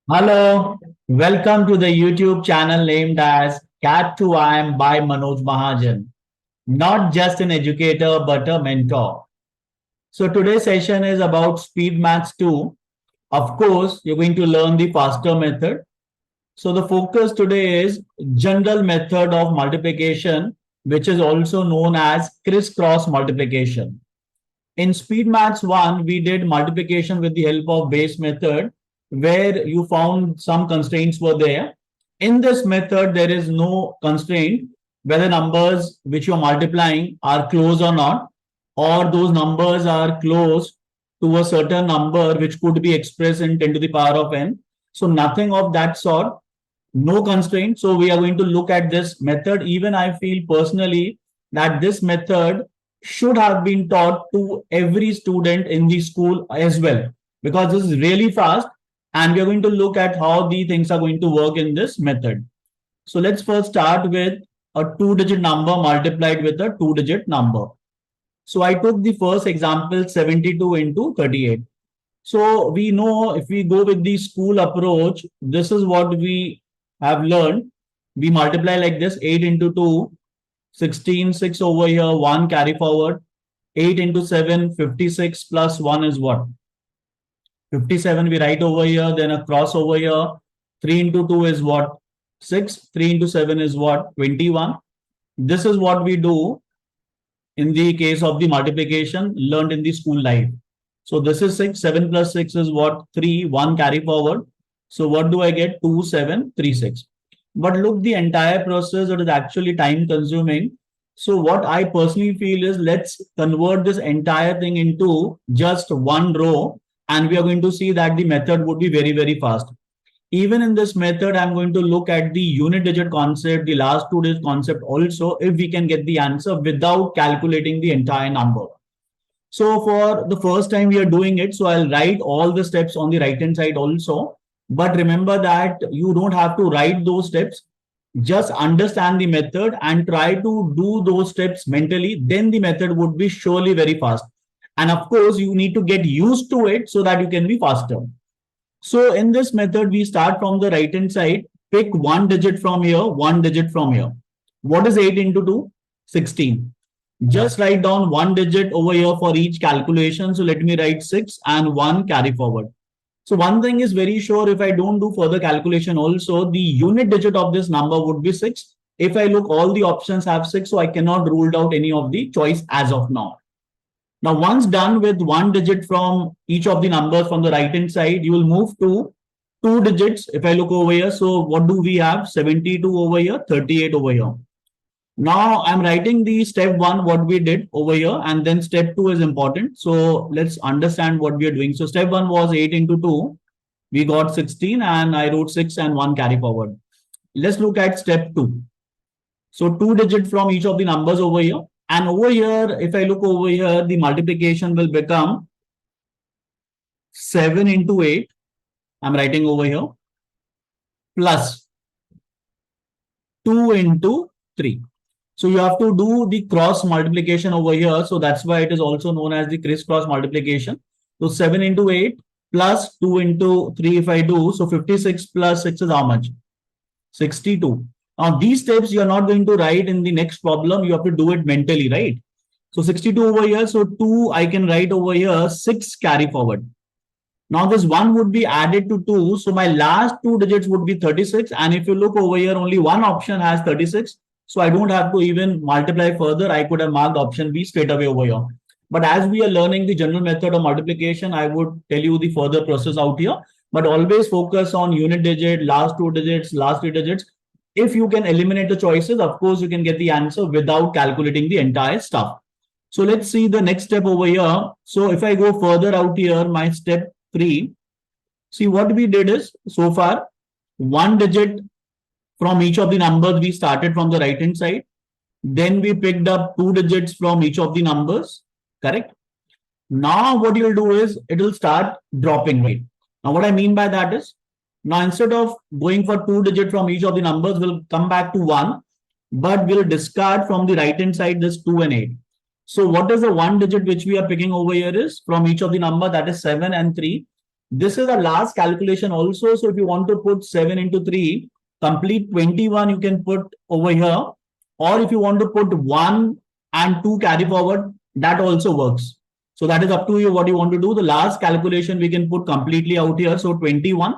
Hello, welcome to the YouTube channel named as Cat to I Am by Manoj Mahajan. Not just an educator, but a mentor. So today's session is about Speed Maths 2. Of course, you're going to learn the faster method. So the focus today is general method of multiplication, which is also known as Criss Cross Multiplication. In Speed Maths 1, we did multiplication with the help of base method, where you found some constraints were there. In this method, there is no constraint whether numbers which you're multiplying are close or not, or those numbers are close to a certain number which could be expressed in 10 to the power of n. So nothing of that sort, no constraint. So we are going to look at this method. Even I feel personally that this method should have been taught to every student in the school as well, because this is really fast and we are going to look at how the things are going to work in this method. So let's first start with a two-digit number multiplied with a two-digit number. So I took the first example 72 into 38. So we know if we go with the school approach, this is what we have learned. We multiply like this: 8 into 2, 16, 6 over here, 1 carry forward. 8 into 7, 56 plus 1 is what? 57 we write over here, then a cross over here. 3 into 2 is what? 6. 3 into 7 is what? 21. This is what we do in the case of the multiplication learned in the school life. So this is 6. 7 plus 6 is what? 3. 1 carry forward. So what do I get? 2, 7, 3, 6. But look, the entire process, it is actually time consuming. So what I personally feel is, let's convert this entire thing into just one row, and we are going to see that the method would be very, very fast. Even in this method, I'm going to look at the unit digit concept, the last two digit concept also, if we can get the answer without calculating the entire number. So for the first time we are doing it, so I'll write all the steps on the right hand side also. But remember that you don't have to write those steps. Just understand the method and try to do those steps mentally. Then the method would be surely very fast. And of course, you need to get used to it so that you can be faster. So in this method, we start from the right hand side. Pick one digit from here, one digit from here. What is 8 into 2? 16. Just write down one digit over here for each calculation. So let me write 6 and 1 carry forward. So one thing is very sure, if I don't do further calculation also, the unit digit of this number would be 6. If I look, all the options have 6, so I cannot rule out any of the choice as of now. Now, once done with one digit from each of the numbers from the right hand side, you will move to two digits. If I look over here, so what do we have? 72 over here, 38 over here. Now I'm writing the step one, what we did over here, and then step two is important. So let's understand what we are doing. So step one was 8 into 2. We got 16 and I wrote 6 and 1 carry forward. Let's look at step two. So two digits from each of the numbers over here. And over here, if I look over here, the multiplication will become 7 into 8. I'm writing over here, plus 2 into 3. So you have to do the cross multiplication over here. So that's why it is also known as the Criss Cross Multiplication. So 7 into 8 plus 2 into 3 if I do. So 56 plus 6 is how much? 62. Now these steps you are not going to write in the next problem. You have to do it mentally, right? So 62 over here. So 2 I can write over here, 6 carry forward. Now this 1 would be added to 2. So my last two digits would be 36. And if you look over here, only one option has 36. So I don't have to even multiply further. I could have marked option B straight away over here. But as we are learning the general method of multiplication, I would tell you the further process out here. But always focus on unit digit, last two digits, last three digits. If you can eliminate the choices, of course, you can get the answer without calculating the entire stuff. So let's see the next step over here. So if I go further out here, my step 3, see what we did is, so far, one digit from each of the numbers, we started from the right hand side. Then we picked up two digits from each of the numbers, correct? Now what you'll do is, it will start dropping, right? Now what I mean by that is, now instead of going for two digits from each of the numbers, we'll come back to 1, but we'll discard from the right hand side this 2 and 8. So what is the one digit which we are picking over here is from each of the number, that is 7 and 3. This is the last calculation also. So if you want to put 7 into 3, complete 21 you can put over here. Or if you want to put 1 and 2 carry forward, that also works. So that is up to you what you want to do. The last calculation we can put completely out here. So 21.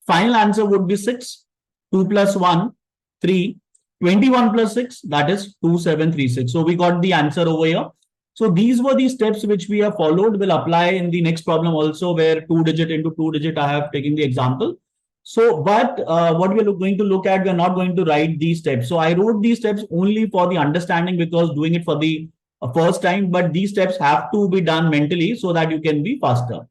Final answer would be 6. 2 plus 1, 3. 21 plus 6, that is 2736. So we got the answer over here. So these were the steps which we have followed. Will apply in the next problem also, where 2 digit into 2 digit I have taken the example. So, but what we are going to look at, we are not going to write these steps. So I wrote these steps only for the understanding, because doing it for the first time, but these steps have to be done mentally so that you can be faster.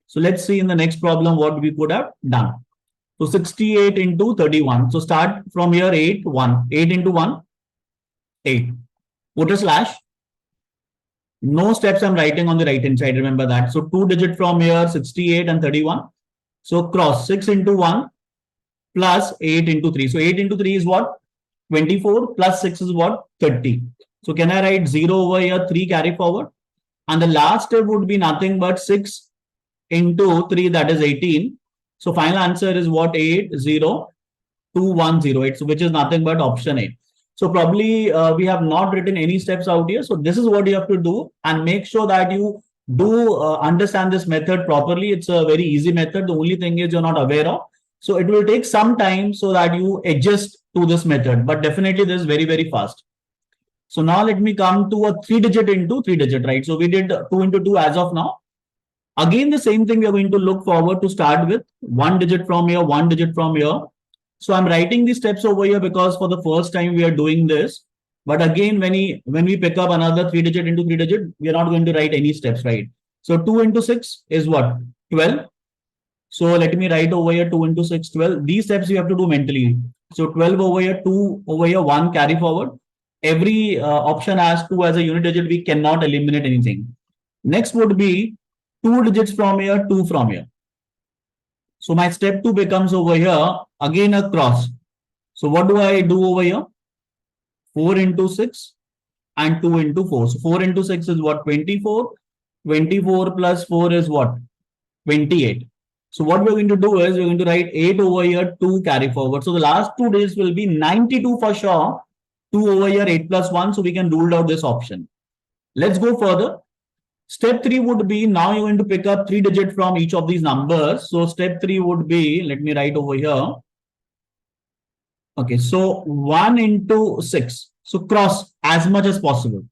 So let's see in the next problem what we could have done. So 68 into 31. So start from here, 8, 1. 8 into 1, 8. Put a slash. No steps I'm writing on the right hand side, remember that. So 2 digit from here, 68 and 31. So cross 6 into 1 plus 8 into 3. So 8 into 3 is what? 24 plus 6 is what? 30. So can I write 0 over here, 3 carry forward? And the last step would be nothing but 6 into 3, that is 18. So final answer is what? 80210, which is nothing but option A. So probably we have not written any steps out here. So this is what you have to do, and make sure that you do understand this method properly. It's a very easy method. The only thing is you're not aware of. So it will take some time so that you adjust to this method, but definitely this is very, very fast. So now let me come to a 3 digit into 3 digit, right? So we did 2 into 2 as of now. Again, the same thing we are going to look forward to start with 1 digit from here, 1 digit from here. So I'm writing these steps over here because for the first time we are doing this. But again, when we pick up another 3 digit into 3 digit, we are not going to write any steps, right? So 2 into 6 is what? 12. So let me write over here 2 into 6, 12. These steps you have to do mentally. So 12 over here, 2 over here, 1 carry forward. Every option has 2 as a unit digit. We cannot eliminate anything. Next would be 2 digits from here, 2 from here. So my step 2 becomes over here, again a cross. So what do I do over here? 4 into 6 and 2 into 4. So 4 into 6 is what? 24. 24 plus 4 is what? 28. So what we're going to do is we're going to write 8 over here, 2 carry forward. So the last 2 digits will be 92 for sure. 2 over here, 8 plus 1. So we can rule out this option. Let's go further. Step 3 would be, now you're going to pick up 3 digits from each of these numbers. So step 3 would be, let me write over here. Okay, so 1 into 6. So cross as much as possible.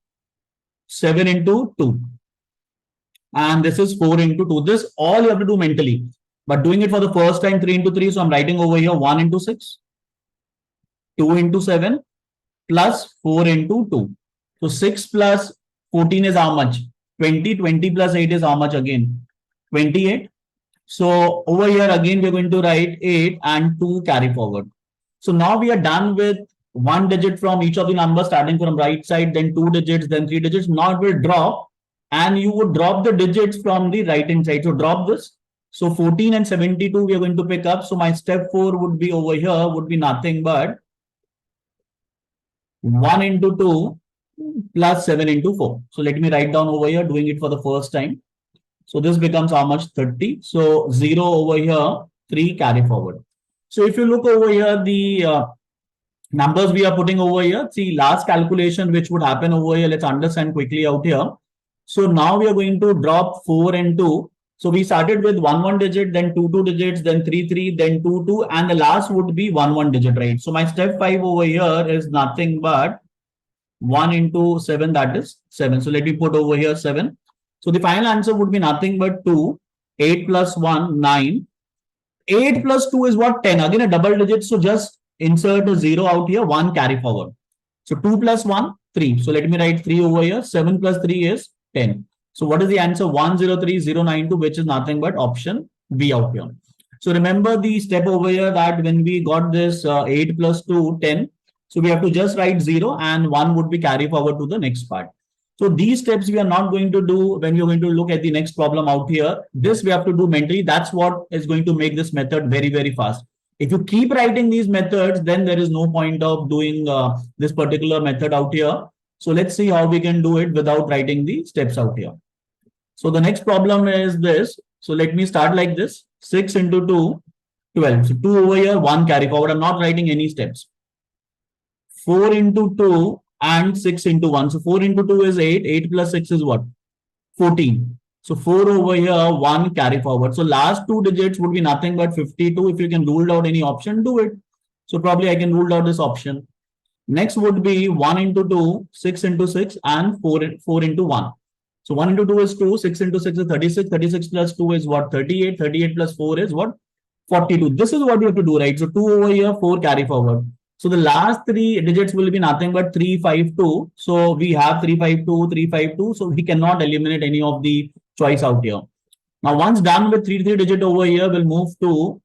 7 into 2. And this is 4 into 2. This all you have to do mentally. But doing it for the first time, 3 into 3. So I'm writing over here 1 into 6. 2 into 7 plus 4 into 2. So 6 plus 14 is how much? 20. 20 plus 8 is how much again? 28. So over here again we're going to write 8 and 2 carry forward. So now we are done with 1 digit from each of the numbers, starting from right side, then 2 digits, then 3 digits. Now it will drop, and you would drop the digits from the right hand side. So drop this. So 14 and 72 we are going to pick up. So my step 4 would be over here, would be nothing but 1 into 2 plus 7 into 4. So let me write down over here, doing it for the first time. So this becomes how much? 30. So 0 over here, 3 carry forward. So if you look over here, the numbers we are putting over here, see last calculation which would happen over here, let's understand quickly out here. So now we are going to drop 4 and 2. So we started with 1 digit, then 2 digits, then 3, then 2, and the last would be 1 digit, right? So my step 5 over here is nothing but 1 into 7, that is 7. So let me put over here 7. So the final answer would be nothing but 2. 8 plus 1, 9. 8 plus 2 is what? 10. Again, a double digit. So just insert a 0 out here, 1 carry forward. So 2 plus 1, 3. So let me write 3 over here. 7 plus 3 is 10. So what is the answer? 103092, which is nothing but option B out here. So remember the step over here that when we got this 8 plus 2, 10. So we have to just write 0 and 1 would be carry forward to the next part. So these steps we are not going to do when we're going to look at the next problem out here. This we have to do mentally. That's what is going to make this method very, very fast. If you keep writing these methods, then there is no point of doing this particular method out here. So let's see how we can do it without writing the steps out here. So the next problem is this. So let me start like this. 6 into 2, 12. So 2 over here, 1 carry forward. I'm not writing any steps. 4 into 2 and 6 into 1. So 4 into 2 is 8. 8 plus 6 is what? 14. So 4 over here, 1 carry forward. So last two digits would be nothing but 52. If you can rule out any option, do it. So probably I can rule out this option. Next would be 1 into 2, 6 into 6, and 4 into 1. So 1 into 2 is 2, 6 into 6 is 36, 36 plus 2 is what? 38, 38 plus 4 is what? 42. This is what you have to do, right? So 2 over here, 4 carry forward. So the last three digits will be nothing but 352. So we have 352, 352. So we cannot eliminate any of the choice out here. Now, once done with 3 digit over here, we'll move to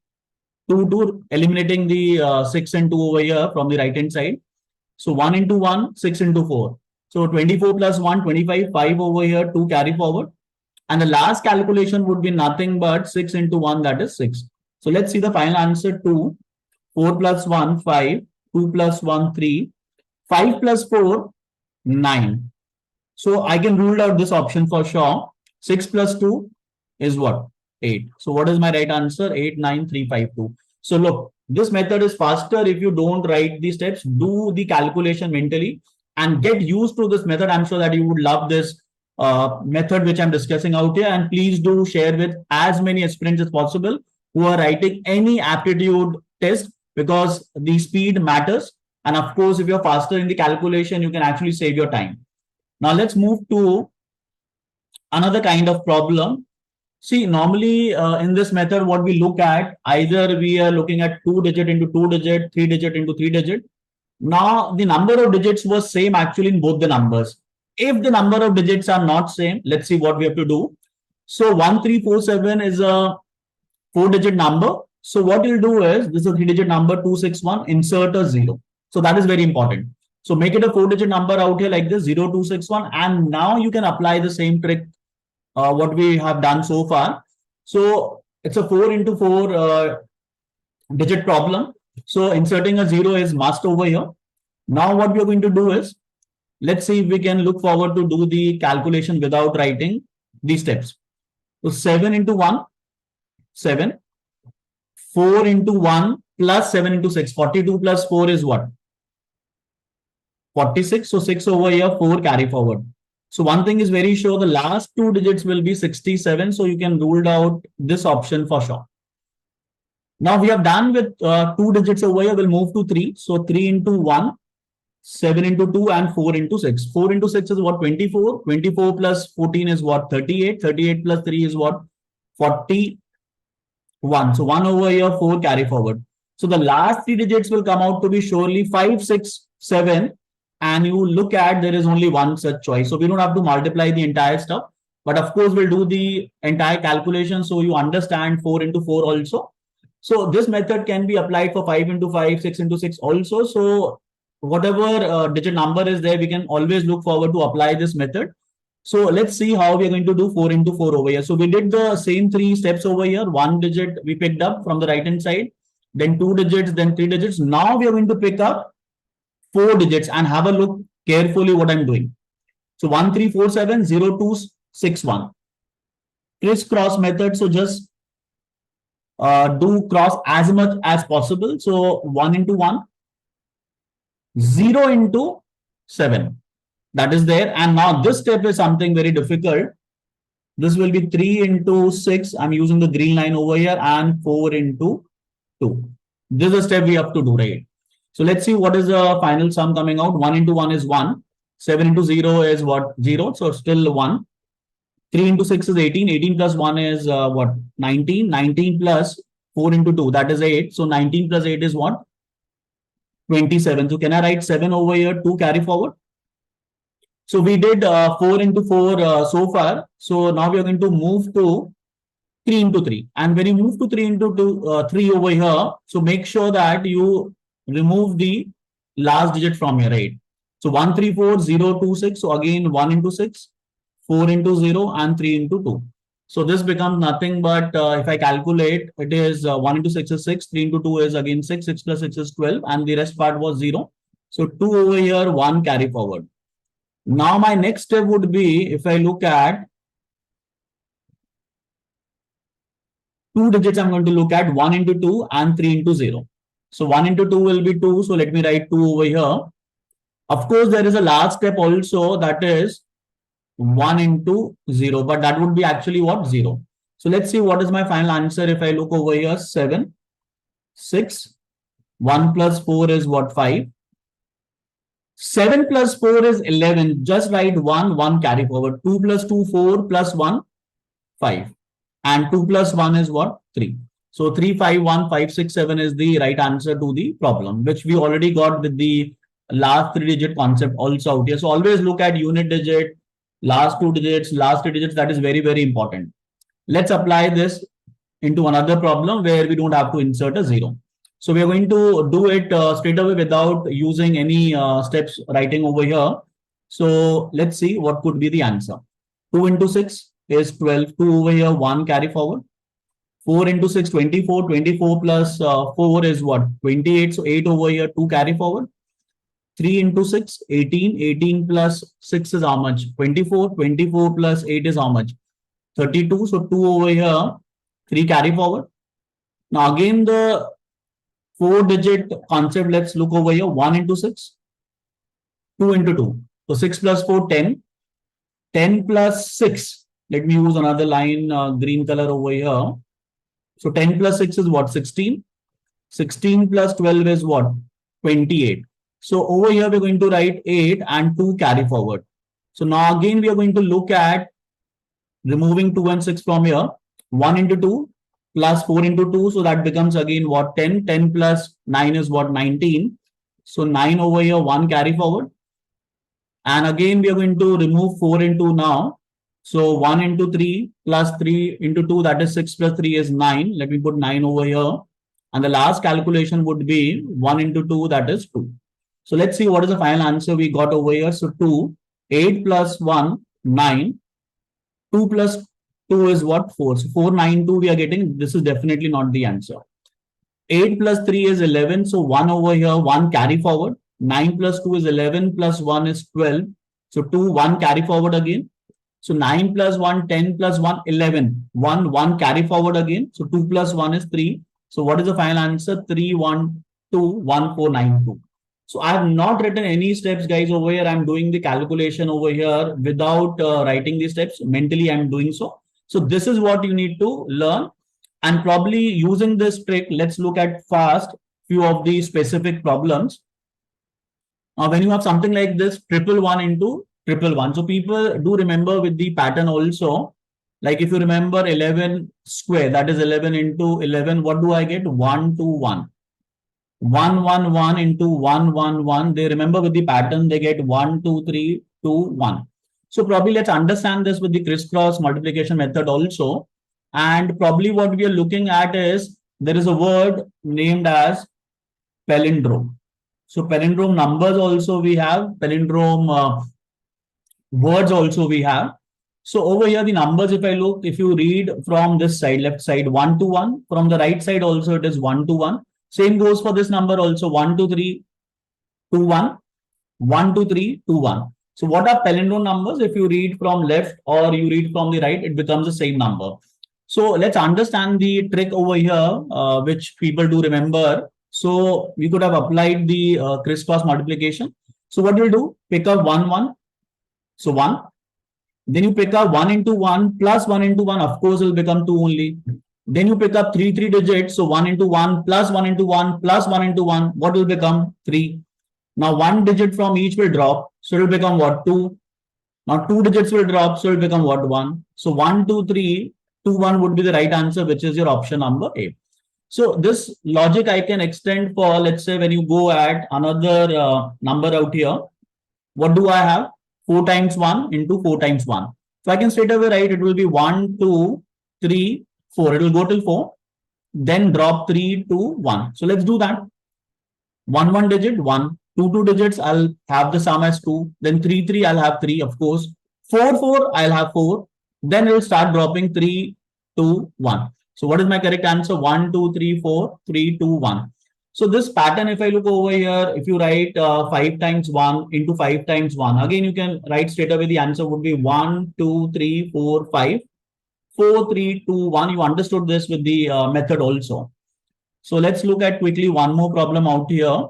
2 eliminating the 6 and 2 over here from the right hand side. So 1 into 1, 6 into 4. So 24 plus 1, 25, 5 over here, 2 carry forward. And the last calculation would be nothing but 6 into 1, that is 6. So let's see the final answer 2. 4 plus 1, 5. 2 plus 1, 3. 5 plus 4, 9. So I can rule out this option for sure. 6 plus 2 is what? 8. So what is my right answer? 8, 9, 3, 5, 2. So look, this method is faster if you don't write the steps, do the calculation mentally and get used to this method. I'm sure that you would love this method which I'm discussing out here. And please do share with as many aspirants as possible who are writing any aptitude test, because the speed matters. And of course, if you're faster in the calculation, you can actually save your time. Now let's move to another kind of problem. See, normally in this method, what we look at, either we are looking at 2 digit into 2 digit, 3 digit into 3 digit. Now the number of digits was same actually in both the numbers. If the number of digits are not same, let's see what we have to do. So 1347 is a 4-digit number. So what you'll do is, this is a 3-digit number, 261, insert a 0. So that is very important. So make it a 4-digit number out here like this, 0261. And now you can apply the same trick what we have done so far. So it's a 4 into 4 digit problem. So inserting a 0 is must over here. Now what we are going to do is, let's see if we can look forward to do the calculation without writing these steps. So 7 into 1, 7. 4 into 1 plus 7 into 6. 42 plus 4 is what? 46. So 6 over here, 4 carry forward. So one thing is very sure, the last two digits will be 67. So you can rule out this option for sure. Now we have done with 2 digits over here. We'll move to 3. So 3 into 1, 7 into 2, and 4 into 6. 4 into 6 is what? 24. 24 plus 14 is what? 38. 38 plus 3 is what? 41. So 1 over here, 4 carry forward. So the last 3 digits will come out to be surely 5, 6, 7. And you look at, there is only one such choice. So we don't have to multiply the entire stuff. But of course, we'll do the entire calculation so you understand 4 into 4 also. So this method can be applied for 5 into 5, 6 into 6 also. So whatever digit number is there, we can always look forward to apply this method. So let's see how we are going to do 4 into 4 over here. So we did the same 3 steps over here. 1 digit we picked up from the right hand side, then 2 digits, then 3 digits. Now we are going to pick up 4 digits and have a look carefully what I'm doing. So 1347 0261. Criss cross method. So just do cross as much as possible. So 1 into 1, 0 into 7. That is there. And now this step is something very difficult. This will be 3 into 6. I'm using the green line over here, and 4 into 2. This is a step we have to do, right? So let's see what is the final sum coming out. 1 into 1 is 1. 7 into 0 is what? 0. So still 1. 3 into 6 is 18. 18 plus 1 is what? 19. 19 plus 4 into 2, that is 8. So 19 plus 8 is what? 27. So can I write 7 over here, 2 carry forward? So we did 4 into 4 so far. So now we are going to move to 3 into 3. And when you move to 3 into 3 over here, so make sure that you remove the last digit from here, right? So 134026. So again, 1 into 6, 4 into 0, and 3 into 2. So this becomes nothing but if I calculate, it is 1 into 6 is 6, 3 into 2 is again 6, 6 plus 6 is 12, and the rest part was 0. So 2 over here, 1 carry forward. Now my next step would be, if I look at two digits I'm going to look at, 1 into 2 and 3 into 0. So 1 into 2 will be 2. So let me write 2 over here. Of course, there is a last step also, that is 1 into 0, but that would be actually what? 0. So let's see what is my final answer. If I look over here, 7, 6, 1 plus 4 is what? 5. 7 plus 4 is 11. Just write 1, 1 carry forward. 2 plus 2, 4 plus 1, 5. And 2 plus 1 is what? 3. So 3, 5, 1, 5, 6, 7 is the right answer to the problem, which we already got with the last 3-digit concept also out here. So always look at unit digit, last 2 digits, last 3 digits. That is very, very important. Let's apply this into another problem where we don't have to insert a 0. So we are going to do it straight away without using any steps writing over here. So let's see what could be the answer. 2 into 6 is 12. 2 over here, 1 carry forward. 4 into 6, 24. 24 plus 4 is what? 28. So 8 over here, 2 carry forward. 3 into 6, 18. 18 plus 6 is how much? 24. 24 plus 8 is how much? 32. So 2 over here, 3 carry forward. Now again, the 4-digit concept, let's look over here. 1 into 6, 2 into 2. So 6 plus 4, 10. 10 plus 6. Let me use another line, green color over here. So 10 plus 6 is what? 16. 16 plus 12 is what? 28. So over here, we're going to write 8 and 2 carry forward. So now again, we are going to look at removing 2 and 6 from here. 1 into 2 plus 4 into 2. So that becomes again what? 10. 10 plus 9 is what? 19. So 9 over here, 1 carry forward. And again, we are going to remove 4 into now. So 1 into 3 plus 3 into 2, that is 6 plus 3 is 9. Let me put 9 over here. And the last calculation would be 1 into 2, that is 2. So let's see what is the final answer we got over here. So 2, 8 plus 1, 9. 2 plus 2 is what? 4. So 4, 9, 2 we are getting. This is definitely not the answer. 8 plus 3 is 11. So 1 over here, 1 carry forward. 9 plus 2 is 11 plus 1 is 12. So 2, 1 carry forward again. So 9 plus 1, 10 plus 1, 11. 1, 1 carry forward again. So 2 plus 1 is 3. So what is the final answer? 3, 1, 2, 1, 4, 9, 2. So I have not written any steps, guys, over here. I'm doing the calculation over here without writing the steps. Mentally, I'm doing so. So this is what you need to learn. And probably using this trick, let's look at fast few of the specific problems. When you have something like this, 111 into 111. So people do remember with the pattern also. Like if you remember 11 square, that is 11 into 11. What do I get? 1, 2, 1. 1, 1, 1 into 1, 1, 1. They remember with the pattern, they get 1, 2, 3, 2, 1. So probably let's understand this with the crisscross multiplication method also. And probably what we are looking at is there is a word named as palindrome. So palindrome numbers also we have, palindrome words also we have. So over here, the numbers, if I look, if you read from this side, left side, 1 to 1, from the right side also it is 1 to 1. Same goes for this number also, 1, 2, 3, 2, 1, 1, 2, 3, 2, 1. So what are palindrome numbers? If you read from left or you read from the right, it becomes the same number. So let's understand the trick over here, which people do remember. So we could have applied the crisscross multiplication. So what we'll do, pick up 1, 1. So 1. Then you pick up 1 into 1 plus 1 into 1, of course, it will become 2 only. Then you pick up 3 digits. So 1 into 1 plus 1 into 1 plus 1 into 1, what will become? 3. Now 1 digit from each will drop. So it will become what? 2. Now 2 digits will drop. So it will become what? 1. So 1, 2, 3, 2, 1 would be the right answer, which is your option number A. So this logic I can extend for, let's say, when you go at another number out here, what do I have? 4 times 1 into 4 times 1. So I can straight away write it will be 1, 2, 3, 4. It will go till 4. Then drop 3 to 1. So let's do that. 1 digit, 1. 2 digits, I'll have the sum as 2. Then 3 I'll have 3, of course. 4, I'll have 4. Then it will start dropping 3, 2, 1. So what is my correct answer? 1, 2, 3, 4, 3, 2, 1. So this pattern, if I look over here, if you write 5 times 1 into 5 times 1, again, you can write straight away the answer would be 1, 2, 3, 4, 5. 4, 3, 2, 1. You understood this with the method also. So let's look at quickly one more problem out here.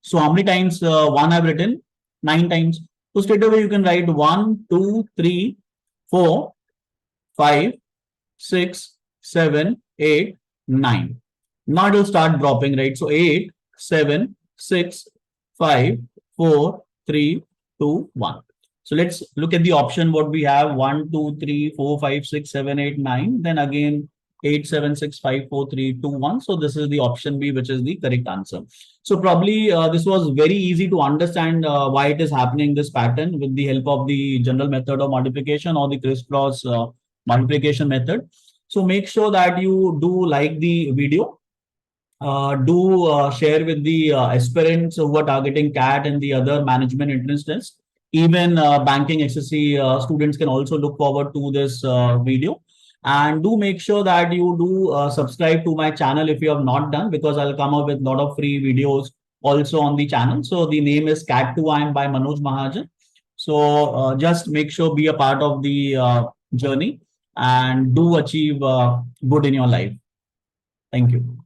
So how many times 1 I've written? 9 times. So straight away you can write 1, 2, 3, 4, 5, 6, 7, 8, 9. Now it will start dropping, right? So 8, 7, 6, 5, 4, 3, 2, 1. So let's look at the option what we have 1, 2, 3, 4, 5, 6, 7, 8, 9. Then again 8, 7, 6, 5, 4, 3, 2, 1. So this is the option B, which is the correct answer. So probably this was very easy to understand why it is happening this pattern with the help of the general method of multiplication or the crisscross multiplication method. So make sure that you do like the video. Do share with the aspirants who are targeting CAT and the other management entrance tests. Even banking XSC students can also look forward to this video. And do make sure that you do subscribe to my channel if you have not done, because I'll come up with a lot of free videos also on the channel. So the name is Cat2IM by Manoj Mahajan. So just make sure be a part of the journey and do achieve good in your life. Thank you.